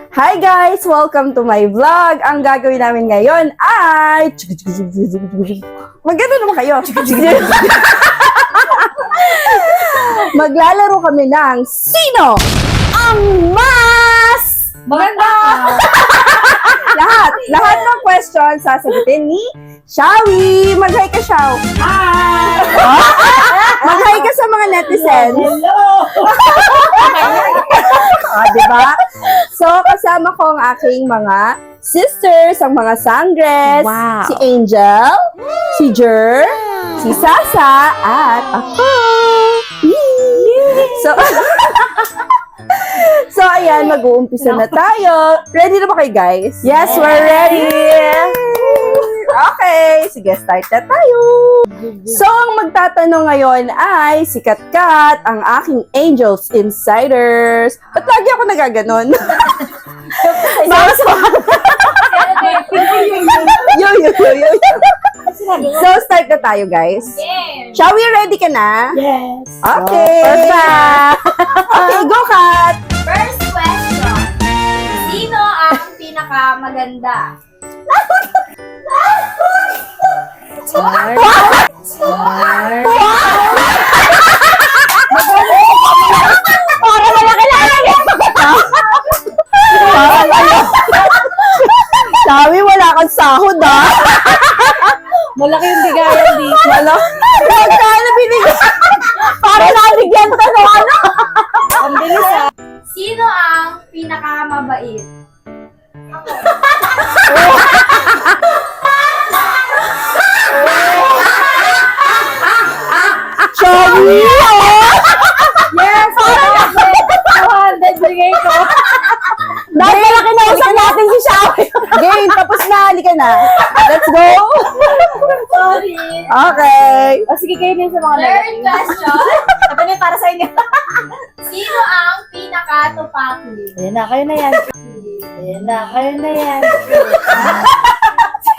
Hi guys! Welcome to my vlog! Ang gagawin namin ngayon ay... Maganda naman kayo! Maglalaro kami ng Sino ang Mas Maganda! Lahat ng questions sasagutin ni Shawi! Mag-hi ka, Shaw! Hi! Mag-hi ka sa mga netizens! Hello! Diba? So, kasama ko ang aking mga sisters, ang mga sangres, Wow. si Angel, si Jer, si Sasa, at ako. So, so ayan, mag-uumpisa na tayo. Ready na ba kayo, guys? Yes, we're ready! Okay, sige, start na tayo. So, ang magtatanong ngayon ay si Katkat, ang aking Angels Insiders. Ba't lagi ako nagaganon? Baka sa yo. So, start na tayo, guys. Shall we ready ka na? Yes! Okay. Perfect. Okay, go, Kat. First question. Sino ang pinakamaganda? Para malaki lang. Sabi, wala kang sahod, ha? Malaki yung bigayan dito. Magkano binigay? Para nabigyan ka ng ano? Ang bilis ah. Sino ang pinakamabait? Sorry! Yes! 200 bigay ko. Dahil pala kinausap natin si Shawi. Game, tapos na. Halika na. Let's go. Sorry. Okay. O sige kayo din sa mga Third question. Ito na para sa inyo. Sino ang pinakatupaki? Ayan na, kayo na yan. Ayan na, kayo na yan.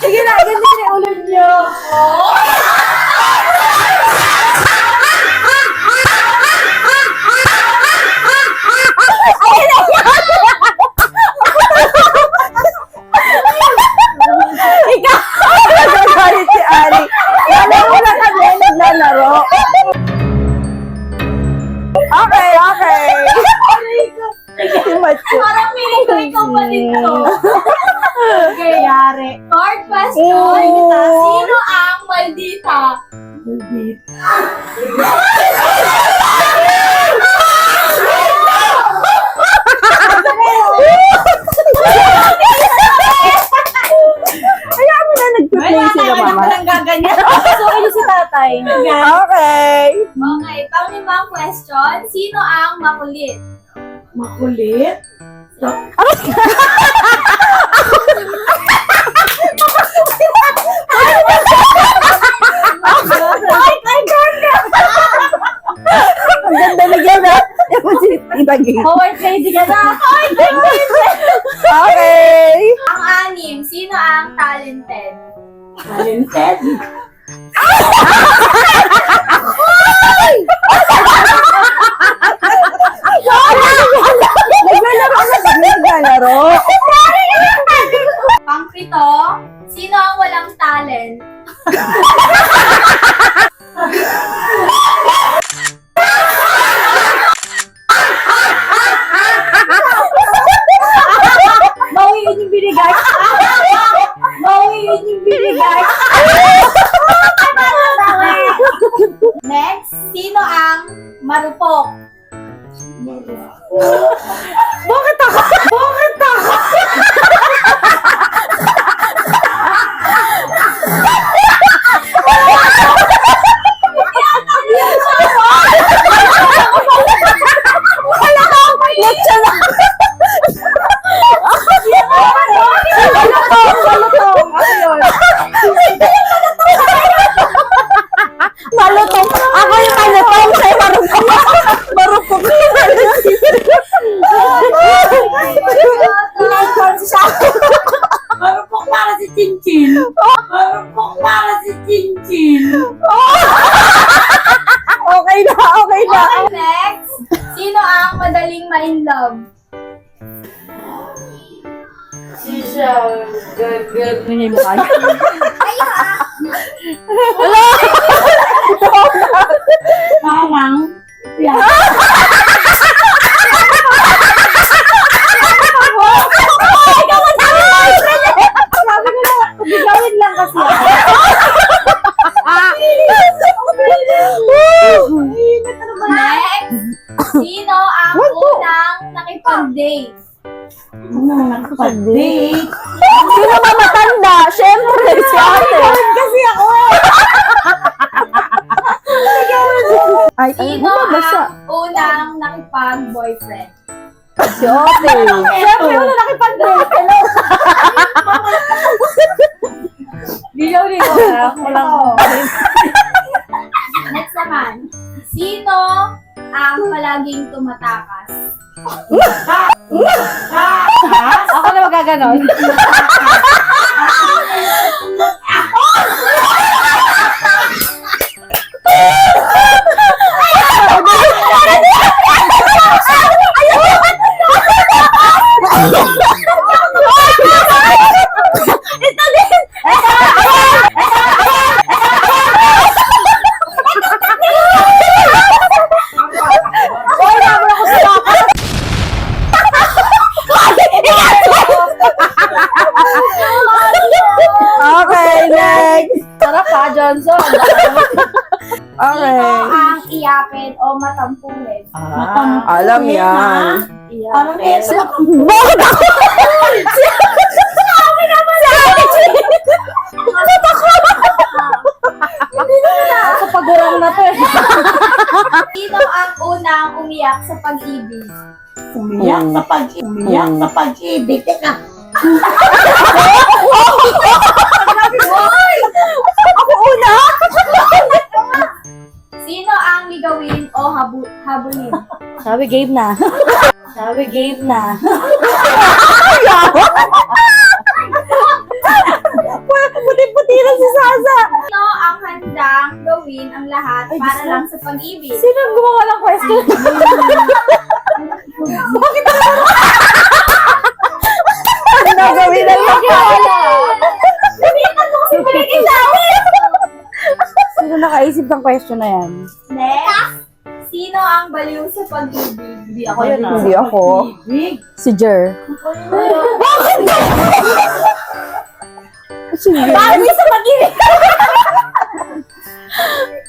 Sige na, ganyan din yung ulo nyo. Ikaw. Nagagalit si Ari. Wala mo na kami naglalaro. Okay. Macho. Parang feeling ko ikaw pa dito. Okay, yari. Fourth question. Sino ang maldita? Kaya mo na nag-play sila, mama. Walang gaganyan. So, kayo si tatay. Okay. Okay, pang-limang question. Sino ang makulit? Makulit? Ang ganda na yan, ha? Yan mo si Itagi. Howard Lady ka na. Okay. Ang anim. Sino ang talented? Talented. Naglalaro. Pang-pito. Sino ang walang talent? Bawiin yung binigay. Bawiin yung binigay. Next. Sino ang marupok? Bakit ako? Leche na. Malutong. Ako yung malutong. Sa'yo marupok. Marupok. Marupok para si Chinchin. Marupok para si Chinchin. Okay na. Okay, next. Sino ang madaling ma-in love? Sisa. Gagag. Ano yung mukha niya? Parang. Yeah. Bigawin lang kasi ako. Next, sino ang unang nakipag-date? Nakapag-date. Sino ba matanda? Siyempre, si ate. Kasi ako. Ay, Sino basa. ang unang nakipag-boyfriend? Si ate. Siyempre, wala nakipag-date. Hello. Ligaw-ligaw na. Walang Next naman, sino ang palaging tumatakas? Ako na magaganon. Okay, next. Sarap ha, Johnson. Sino Okay. ang iyakin o matampulin? Alam yan. Parang ito. Bakit ako? Sabi naman si Ate Chi. Bakit ako? Ako pagurang na to eh. Sino ang unang umiyak sa pag-ibig? Umiyak sa pag-ibig. Teka. Ako una? Sino ang ligawin o habulin? Sabi, game na. Sabi, game na. Puti-puti na si Sasa. Sino ang handang gawin ang lahat para lang sa pag-ibig? Sino ang gumawa ng question? Nagawin na lang. Sino nakaisip ng question na yan? Next, sino ang baliw sa pag-ibig? Hindi ako yun ah. Hindi ako. Si Jer. Sige. Baliw sa pag-ibig!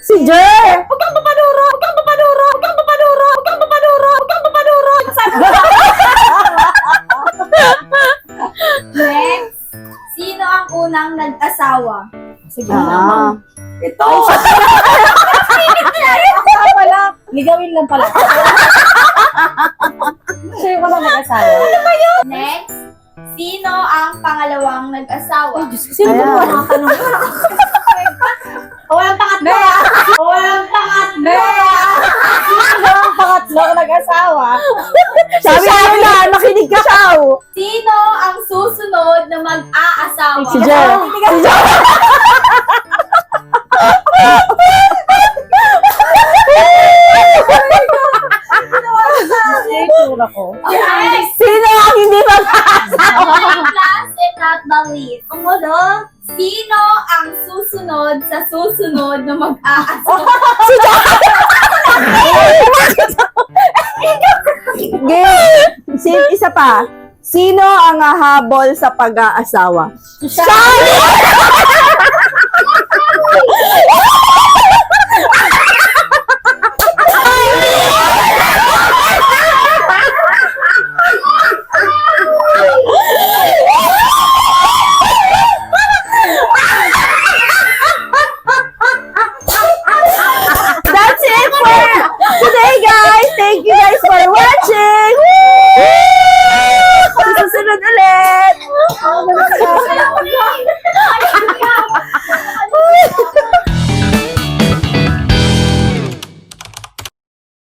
Si Jer! Huwag kang papanuro! Huwag kang papanuro! Huwag kang papanuro! Huwag kang papanuro! Huwag kang papanuro! Next, sino ang unang nag-asawa? Sige. Ito. Ako pala. Ligawin lang pala. Siya yung walang nag-asawa. Next, sino ang pangalawang nag-asawa? Sino Ayan. ba mga tanong? Walang pangatlo. Walang pangatlo. Sino ang pangatlo nag-asawa? Sabi ko na, makinig ka siya. Sino ang susunod na mag-aasawa? Si Jer. Si Jer. Itsura ko. Next, Sino ang hindi mag-aasawa? last and not the least. Sino ang susunod sa susunod na mag-aasawa? Game. Isa pa. Sino ang hahabol sa pag-aasawa? Siya!